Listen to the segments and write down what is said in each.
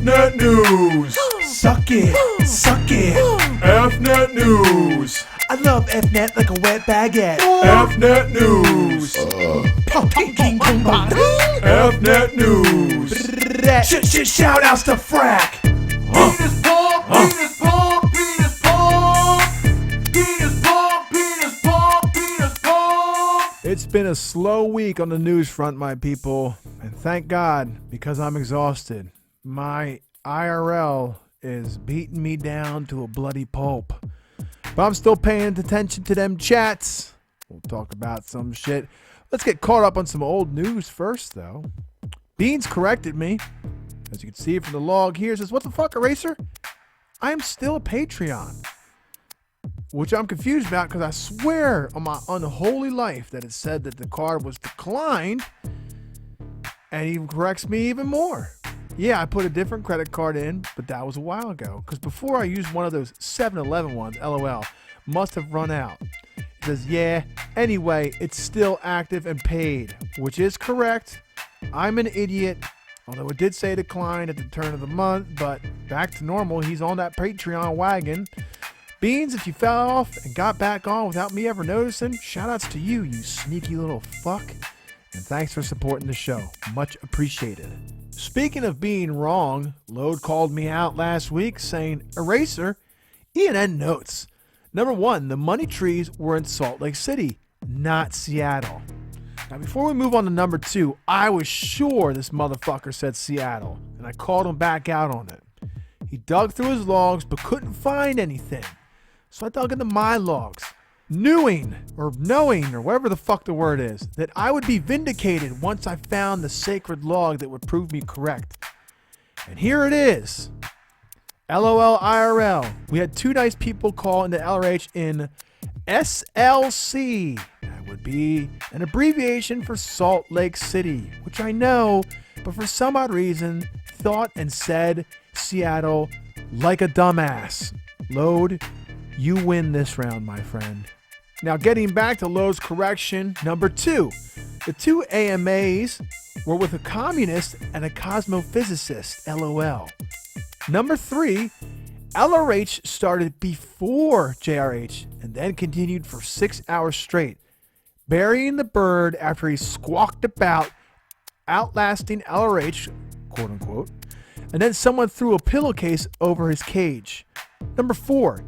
FNet News. Suck it, suck it. FNet News. I love FNet like a wet baguette. FNet News. FNet News. Shout outs to Frack. Penis pump, penis pump, penis pump. Penis pump, penis pump, penis pump. It's been a slow week on the news front, my people. And thank God, because I'm exhausted. My IRL is beating me down to a bloody pulp. But I'm still paying attention to them chats. We'll talk about some shit. Let's get caught up on some old news first, though. Beans corrected me. As you can see from the log here, it says, "What the fuck, Eraser? I am still a Patreon." Which I'm confused about because I swear on my unholy life that it said that the card was declined. And he corrects me even more. Yeah, I put a different credit card in, but that was a while ago. Because before I used one of those 7-Eleven ones, LOL, must have run out. It says, yeah, anyway, it's still active and paid, which is correct. I'm an idiot, although it did say decline at the turn of the month, but back to normal. He's on that Patreon wagon. Beans, if you fell off and got back on without me ever noticing, shout outs to you, you sneaky little fuck. And thanks for supporting the show. Much appreciated. Speaking of being wrong, Load called me out last week saying, Eraser, e2N notes. Number one, the money trees were in Salt Lake City, not Seattle. Now, before we move on to number two, I was sure this motherfucker said Seattle, and I called him back out on it. He dug through his logs, but couldn't find anything. So I dug into my logs, knowing, or whatever the fuck the word is, that I would be vindicated once I found the sacred log that would prove me correct. And here it is. LOL IRL. We had two nice people call into LRH in SLC. That would be an abbreviation for Salt Lake City, which I know, but for some odd reason, thought and said Seattle like a dumbass. Load, you win this round, my friend. Now, getting back to Lowe's correction, number two. The two AMAs were with a communist and a cosmophysicist, LOL. Number three, LRH started before JRH and then continued for 6 hours straight, burying the bird after he squawked about outlasting LRH, quote unquote, and then someone threw a pillowcase over his cage. Number four,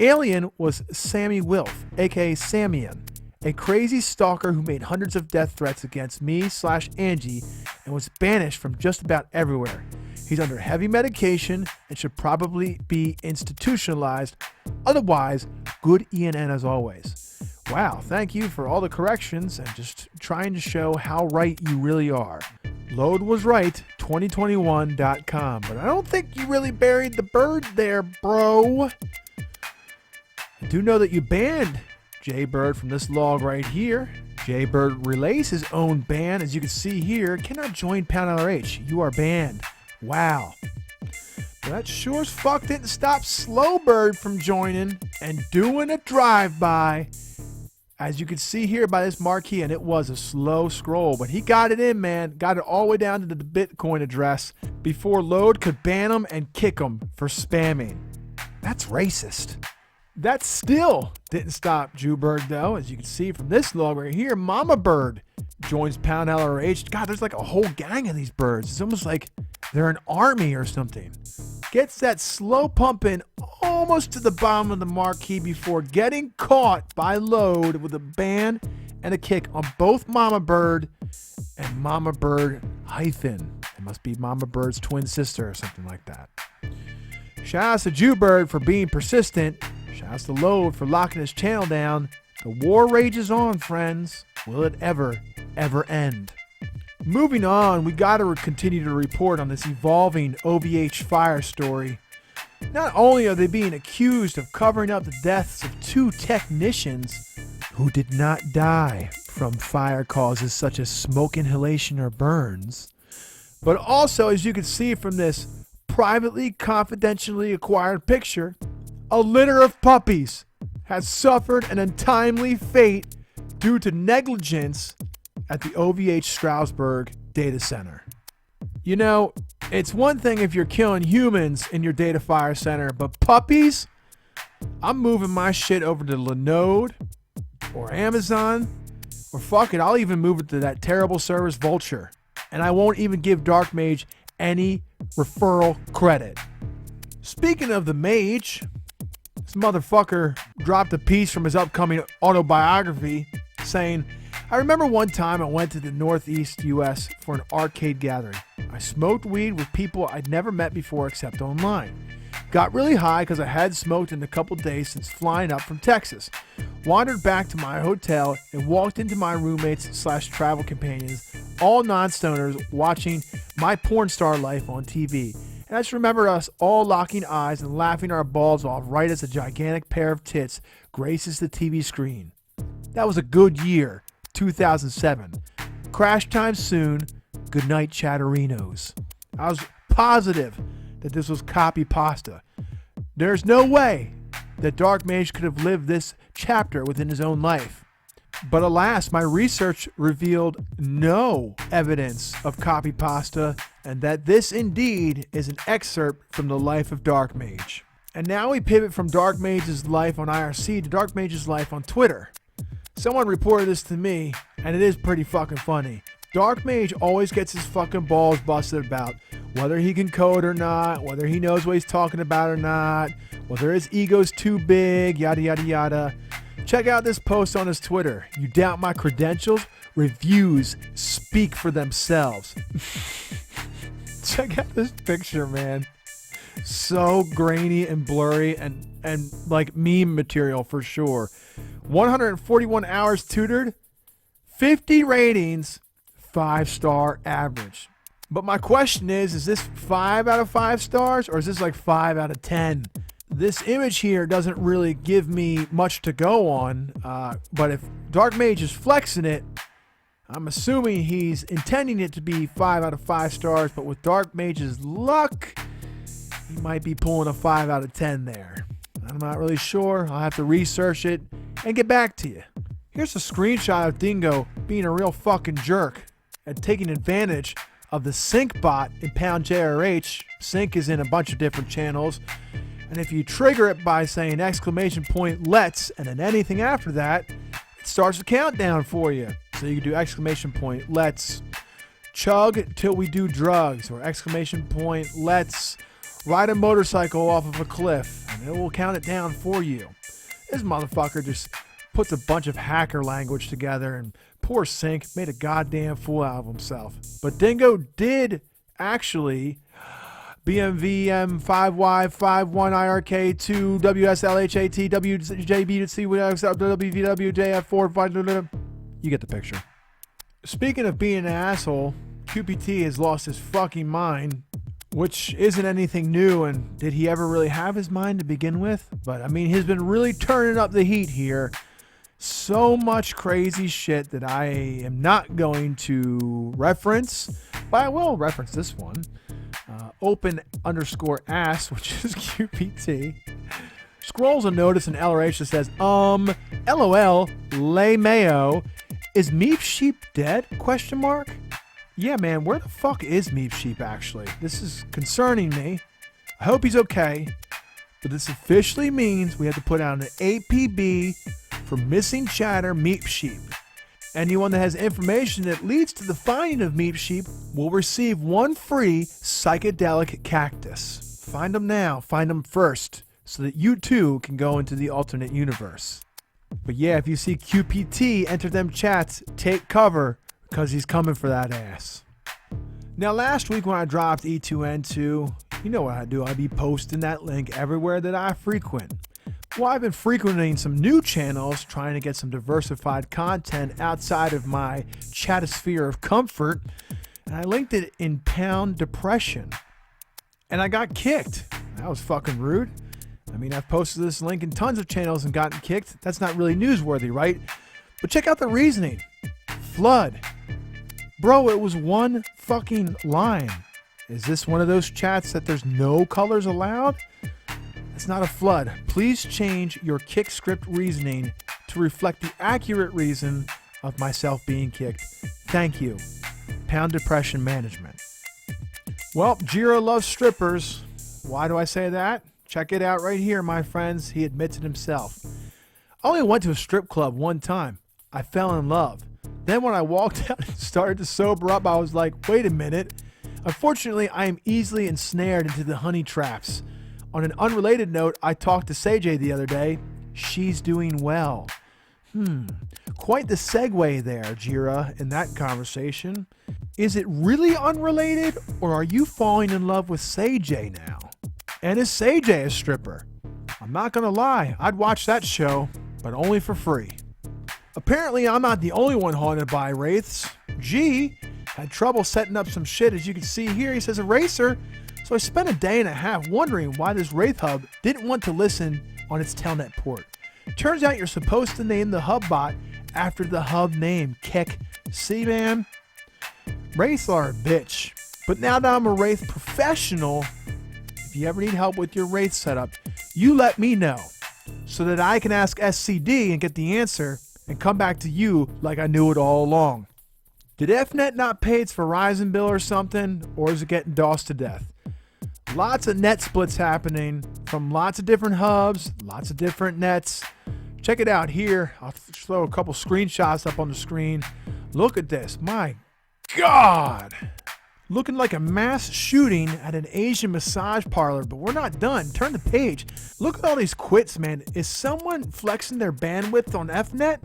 Alien was Sammy Wilf, aka Samian, a crazy stalker who made hundreds of death threats against me/Angie and was banished from just about everywhere. He's under heavy medication and should probably be institutionalized. Otherwise, good e2N as always. Wow, thank you for all the corrections and just trying to show how right you really are. Load was right, 2021.com, but I don't think you really buried the bird there, bro. I do know that you banned Jaybird from this log right here. Jaybird relays his own ban, as you can see here. Cannot join Pound LRH. You are banned. Wow. But that sure as fuck didn't stop Slowbird from joining and doing a drive-by. As you can see here by this marquee, and it was a slow scroll, but he got it in, man. Got it all the way down to the Bitcoin address before Load could ban him and kick him for spamming. That's racist. That still didn't stop Jewbird, though. As you can see from this log right here, Mama Bird joins Pound LRH. God, there's like a whole gang of these birds. It's almost like they're an army or something. Gets that slow pump in almost to the bottom of the marquee before getting caught by Load with a ban and a kick on both Mama Bird and Mama Bird hyphen. It must be Mama Bird's twin sister or something like that. Shout out to Jewbird for being persistent. Shout out to Load for locking his channel down. The war rages on, friends. Will it ever end? Moving on, we got to continue to report on this evolving OVH fire story. Not only are they being accused of covering up the deaths of two technicians who did not die from fire causes such as smoke inhalation or burns, but also, as you can see from this privately, confidentially acquired picture, a litter of puppies has suffered an untimely fate due to negligence at the OVH Stroudsburg data center. You know, it's one thing if you're killing humans in your data fire center, but puppies? I'm moving my shit over to Linode or Amazon, or fuck it, I'll even move it to that terrible service Vulture. And I won't even give Dark Mage any referral credit. Speaking of the mage, this motherfucker dropped a piece from his upcoming autobiography saying, I remember one time I went to the Northeast US for an arcade gathering. I smoked weed with people I'd never met before except online. Got really high because I had smoked in a couple days since flying up from Texas. Wandered back to my hotel and walked into my roommates / travel companions, all non-stoners, watching my porn star life on TV. And I just remember us all locking eyes and laughing our balls off right as a gigantic pair of tits graces the TV screen. That was a good year, 2007. Crash time soon. Good night, Chatterinos. I was positive that this was copy pasta. There's no way that Dark Mage could have lived this chapter within his own life. But alas, my research revealed no evidence of copy pasta, and that this indeed is an excerpt from the life of Dark Mage. And now we pivot from Dark Mage's life on IRC to Dark Mage's life on Twitter. Someone reported this to me, and it is pretty fucking funny. Dark Mage always gets his fucking balls busted about whether he can code or not, whether he knows what he's talking about or not, whether his ego's too big, yada yada yada. Check out this post on his Twitter. You doubt my credentials? Reviews speak for themselves. Check out this picture, man. So grainy and blurry and like meme material for sure. 141 hours tutored, 50 ratings, 5-star average. But my question is this 5 out of 5 stars or is this like 5 out of 10? This image here doesn't really give me much to go on, but if Dark Mage is flexing it, I'm assuming he's intending it to be 5 out of 5 stars, but with Dark Mage's luck, he might be pulling a 5 out of 10 there. I'm not really sure. I'll have to research it and get back to you. Here's a screenshot of Dingo being a real fucking jerk and taking advantage of the sync bot in #JRH. Sync is in a bunch of different channels. And if you trigger it by saying ! let's and then anything after that, it starts a countdown for you. So you can do ! let's chug till we do drugs, or ! let's ride a motorcycle off of a cliff, and it will count it down for you. This motherfucker just puts a bunch of hacker language together, and poor Sync made a goddamn fool out of himself. But Dingo did actually BMVM 5Y51IRK2 WSLHAT WJBC WVWJF4. You get the picture. Speaking of being an asshole, QPT has lost his fucking mind, which isn't anything new, and did he ever really have his mind to begin with? But I mean, he's been really turning up the heat here. So much crazy shit that I am not going to reference, but I will reference this one. Open_ass, which is QPT, scrolls a notice in LRH that says, LOL, lay mayo, is Meep Sheep dead? ? Yeah, man, where the fuck is Meep Sheep actually? This is concerning me. I hope he's okay, but this officially means we have to put out an APB for missing chatter Meep Sheep. Anyone that has information that leads to the finding of Meep Sheep will receive one free psychedelic cactus. Find them now, find them first, so that you too can go into the alternate universe. But yeah, if you see QPT enter them chats, take cover, because he's coming for that ass. Now last week when I dropped e2N2, you know what I do, I'd be posting that link everywhere that I frequent. Well, I've been frequenting some new channels, trying to get some diversified content outside of my chatosphere of comfort, and I linked it in #depression. And I got kicked. That was fucking rude. I mean, I've posted this link in tons of channels and gotten kicked. That's not really newsworthy, right? But check out the reasoning. Flood. Bro, it was one fucking line. Is this one of those chats that there's no colors allowed? It's not a flood. Please change your kick script reasoning to reflect the accurate reason of myself being kicked. Thank you. #depression management. Well, Jira loves strippers. Why do I say that? Check it out right here, my friends. He admits it himself. I only went to a strip club one time. I fell in love. Then when I walked out and started to sober up, I was like, wait a minute. Unfortunately, I am easily ensnared into the honey traps. On an unrelated note, I talked to CJ the other day. She's doing well. Quite the segue there, Jira, in that conversation. Is it really unrelated, or are you falling in love with CJ now? And is CJ a stripper? I'm not gonna lie, I'd watch that show, but only for free. Apparently, I'm not the only one haunted by wraiths. G had trouble setting up some shit, as you can see here. He says eraser. So I spent a day and a half wondering why this Wraith hub didn't want to listen on its telnet port. Turns out you're supposed to name the hub bot after the hub name, Kick. See, man? Wraiths are a bitch. But now that I'm a Wraith professional, if you ever need help with your Wraith setup, you let me know so that I can ask SCD and get the answer and come back to you like I knew it all along. Did FNet not pay its Verizon bill or something, or is it getting DOSed to death? Lots of net splits happening from lots of different hubs, lots of different nets. Check it out here. I'll throw a couple screenshots up on the screen. Look at this. My God. Looking like a mass shooting at an Asian massage parlor, but we're not done. Turn the page. Look at all these quits, man. Is someone flexing their bandwidth on FNet?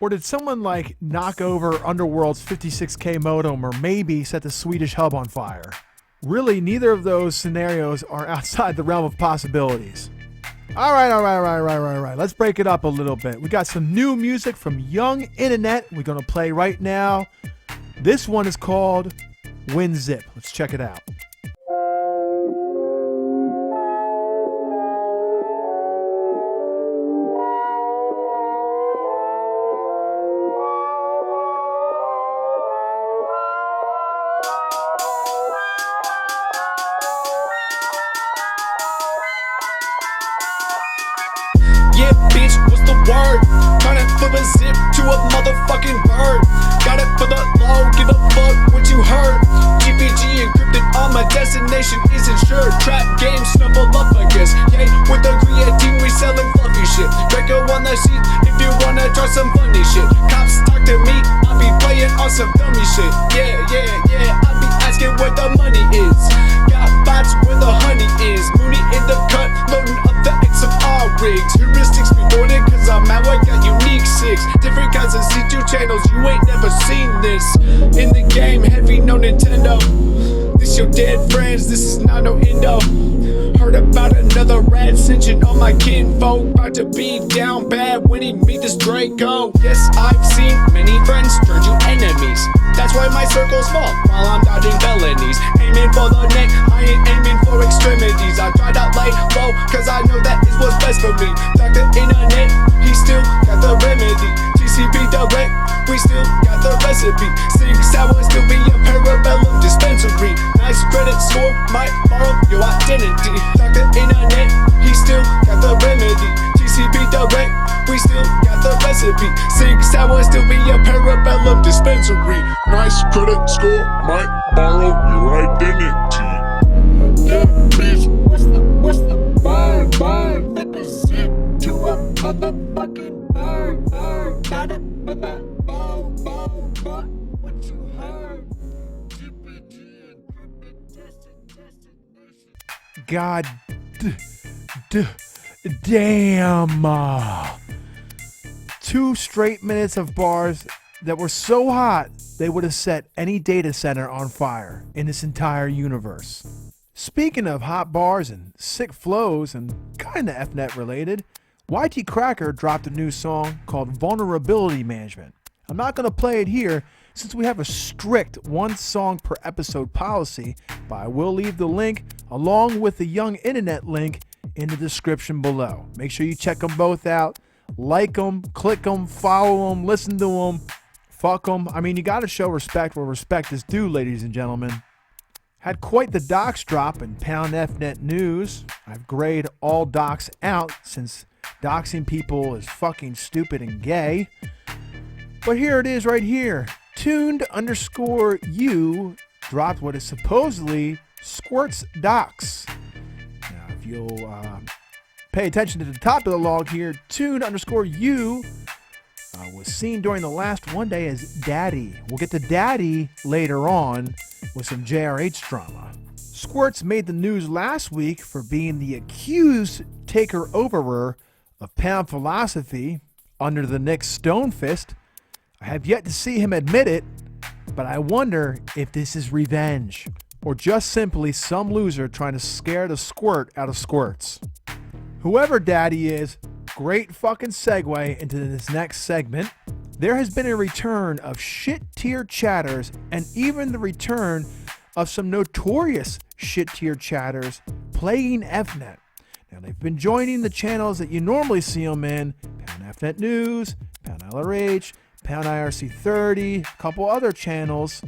Or did someone like knock over Underworld's 56K modem, or maybe set the Swedish hub on fire? Really, neither of those scenarios are outside the realm of possibilities. All right. Let's break it up a little bit. We got some new music from Young Internet we're going to play right now. This one is called WinZip. Let's check it out. Yeah, bitch, what's the word? Tryna flip a zip to a motherfucking bird. Got it for the low, give a fuck what you heard. GPG encrypted, all my destination is insured. Trap game, snuggle up, I guess. Yeah, with the creatine, we selling fluffy shit. Draco on the sheet, if you wanna try some funny shit. Cops talk to me, I'll be playing on some dummy shit. Yeah, I'll be asking where the money is. Got bots where the honey is. Mooney in the cut, loading up the XMR rigs. Heuristics recorded, cause I'm out, I got unique six. Different kinds of C2 channels, you ain't never seen this. In the game, heavy, no Nintendo. This your dead friends, this is not no endo. Heard about another rat ascension on my kinfolk. About to be down bad when he meet this Draco. Yes, I've seen many friends turn to enemies. That's why my circle's small while I'm dodging felonies. Aiming for the neck, I ain't aiming for extremities. I try to lay low, cause I know that is what's best for me. Dr. Internet, he still got the remedy. TCP direct, we still got the recipe. Sig Sauer still be a parabellum dispensary. Nice credit score, might borrow your identity. Dr. Internet, he still got the remedy. TCP direct, we still got the recipe. Sig Sauer still be a parabellum dispensary. Nice credit score, might borrow your identity. Yeah, bitch, what's the word? Let me zip to a motherfucking bird. Got it for that bow, what you heard? GPG encrypted destination. God damn. 2 straight minutes of bars that were so hot they would have set any data center on fire in this entire universe. Speaking of hot bars and sick flows and kinda FNet related, YT Cracker dropped a new song called Vulnerability Management. I'm not gonna play it here since we have a strict 1 song per episode policy, but I will leave the link along with the Young Internet link in the description below. Make sure you check them both out. Like them, click them, follow them, listen to them, fuck them. I mean, you gotta show respect where respect is due, ladies and gentlemen. Had quite the docs drop in Pound FNet news. I've grayed all docs out since doxing people is fucking stupid and gay. But here it is right here. Tuned_U dropped what is supposedly Squirts Docs. Now, if you'll pay attention to the top of the log here, Tune_U was seen during the last one day as Daddy. We'll get to Daddy later on with some JRH drama. Squirts made the news last week for being the accused taker-overer of Pound Philosophy under the Nick Stonefist. I have yet to see him admit it, but I wonder if this is revenge or just simply some loser trying to scare the squirt out of squirts. Whoever Daddy is, great fucking segue into this next segment. There has been a return of shit-tier chatters and even the return of some notorious shit-tier chatters plaguing FNet. Now, they've been joining the channels that you normally see them in, Pound FNet News, Pound LRH, Pound IRC30, a couple other channels,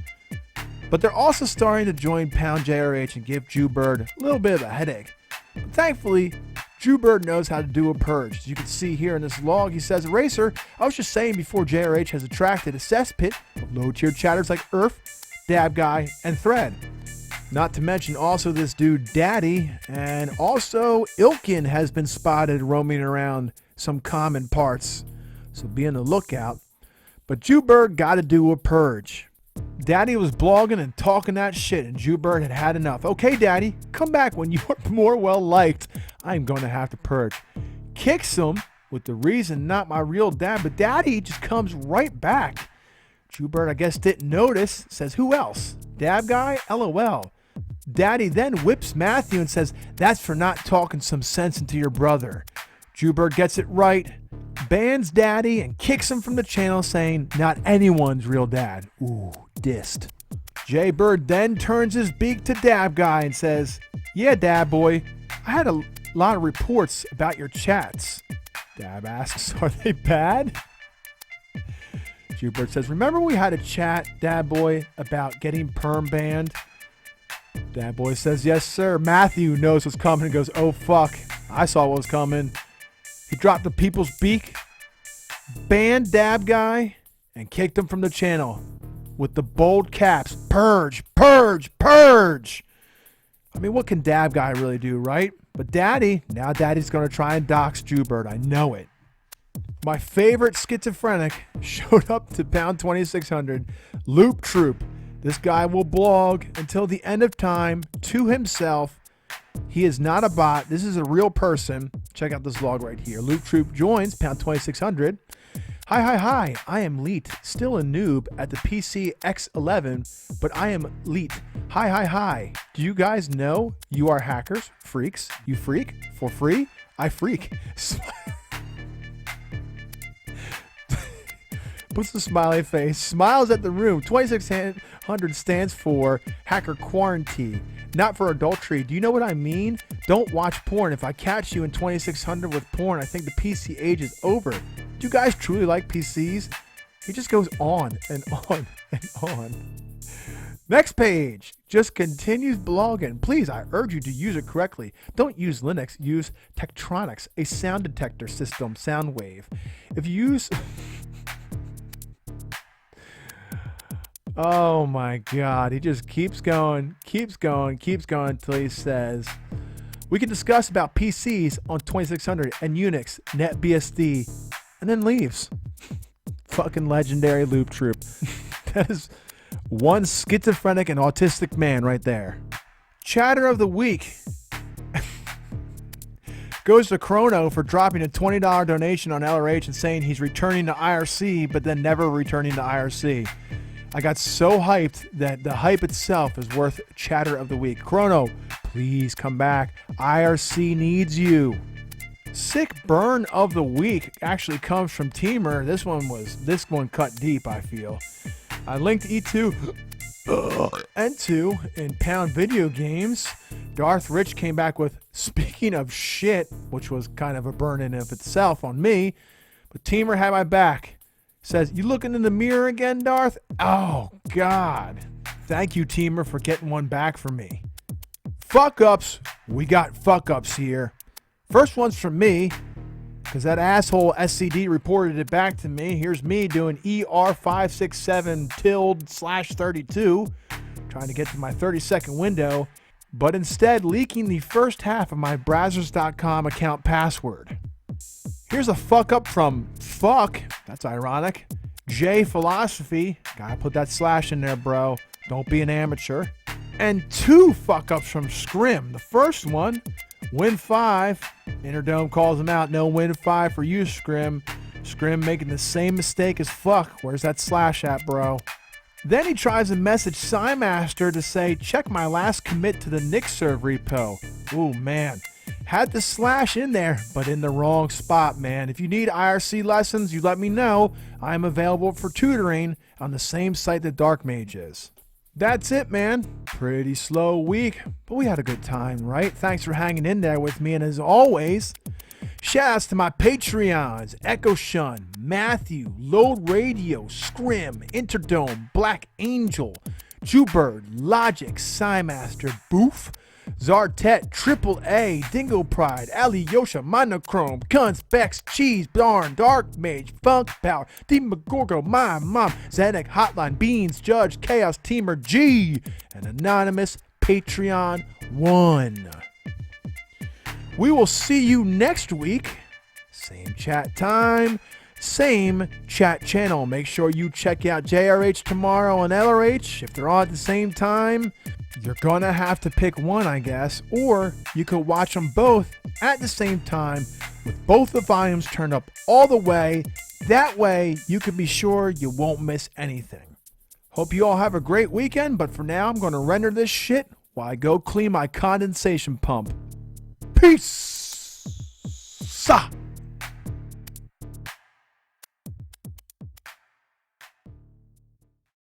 but they're also starting to join Pound JRH and give Jewbird a little bit of a headache. But thankfully, Jewbird knows how to do a purge. As you can see here in this log, he says, Eraser, I was just saying before JRH has attracted a cesspit of low-tier chatters like Earth, Dab Guy, and Thread. Not to mention also this dude Daddy, and also Ilkin has been spotted roaming around some common parts, so be on the lookout. But Jewbird got to do a purge. Daddy was blogging and talking that shit, and Jewbird had had enough. Okay, Daddy, come back when you're more well-liked. I'm going to have to purge. Kicks him with the reason not my real dad, but Daddy just comes right back. Jewbird, I guess, didn't notice, says, who else? Dab Guy? LOL. Daddy then whips Matthew and says, that's for not talking some sense into your brother. Jewbird gets it right, bans Daddy, and kicks him from the channel, saying, not anyone's real dad. Ooh, dissed. Jaybird then turns his beak to Dab Guy and says, yeah, Dab Boy, I had a lot of reports about your chats. Dab asks, are they bad? Jewbird says, remember we had a chat, Dab Boy, about getting perm banned? Dab Boy says, yes, sir. Matthew knows what's coming and goes, oh, fuck. I saw what was coming. He dropped the people's beak, banned Dab Guy, and kicked him from the channel with the bold caps, purge, purge, purge. I mean, what can Dab Guy really do, right? But now Daddy's going to try and dox Jewbird. I know it. My favorite schizophrenic showed up to Pound 2600, Loop Troop. This guy will blog until the end of time to himself. He is not a bot. This is a real person. Check out this log right here. Loop Troop joins Pound 2600. Hi. I am Leet, still a noob at the PC X11, but I am Leet. Hi. Do you guys know you are hackers, freaks? You freak? For free? I freak. Puts the smiley face, smiles at the room. 2600 stands for hacker quarantine, not for adultery. Do you know what I mean? Don't watch porn. If I catch you in 2600 with porn, I think the PC age is over. Do you guys truly like PCs? He just goes on and on and on. Next page just continues blogging. Please, I urge you to use it correctly. Don't use Linux. Use Tektronix, a sound detector system, Soundwave. If you use... Oh my God, he just keeps going until he says, we can discuss about PCs on 2600 and Unix, NetBSD, and then leaves. Fucking legendary Loop Troop. That is one schizophrenic and autistic man right there. Chatter of the week goes to Chrono for dropping a $20 donation on LRH and saying he's returning to IRC, but then never returning to IRC. I got so hyped that the hype itself is worth chatter of the week. Chrono, please come back. IRC needs you. Sick burn of the week actually comes from Teamer. This one cut deep, I feel. I linked e2N2 in Pound Video Games. Darth Rich came back with, speaking of shit, which was kind of a burn in of itself on me, but Teamer had my back. Says, you looking in the mirror again, Darth? Oh, God. Thank you, Teamer, for getting one back for me. Fuck-ups. We got fuck-ups here. First one's from me, because that asshole SCD reported it back to me. Here's me doing ER567 /32, trying to get to my 30-second window. but instead leaking the first half of my Brazzers.com account password. Here's a fuck up from fuck, that's ironic, J Philosophy, gotta put that slash in there, bro, don't be an amateur. And 2 fuck ups from Scrim. The first one, Win 5, Interdome calls him out, no Win 5 for you, Scrim. Scrim making the same mistake as fuck, where's that slash at, bro? Then he tries to message Cymaster to say, check my last commit to the Nixserve repo. Ooh, man. Had the slash in there, but in the wrong spot, man. If you need IRC lessons, you let me know. I am available for tutoring on the same site that Dark Mage is. That's it, man. Pretty slow week, but we had a good time, right? Thanks for hanging in there with me, and as always, shoutouts to my Patreons, Echo Shun, Matthew, Load Radio, Scrim, Interdome, Black Angel, Jewbird, Logic, Cymaster, Boof, Zartet, Triple A, Dingo Pride, Alyosha, Monochrome, Guns, Bex, Cheese, Darn, Dark Mage, Funk Power, Team McGorgo, My Mom, Zedek, Hotline, Beans, Judge, Chaos, Teamer G, and Anonymous Patreon 1. We will see you next week. Same chat time, same chat channel. Make sure you check out JRH tomorrow and LRH. If they're on at the same time, you're gonna have to pick one, I guess, or you could watch them both at the same time with both the volumes turned up all the way. That way, you can be sure you won't miss anything. Hope you all have a great weekend, but for now, I'm gonna render this shit while I go clean my condensation pump. Peace!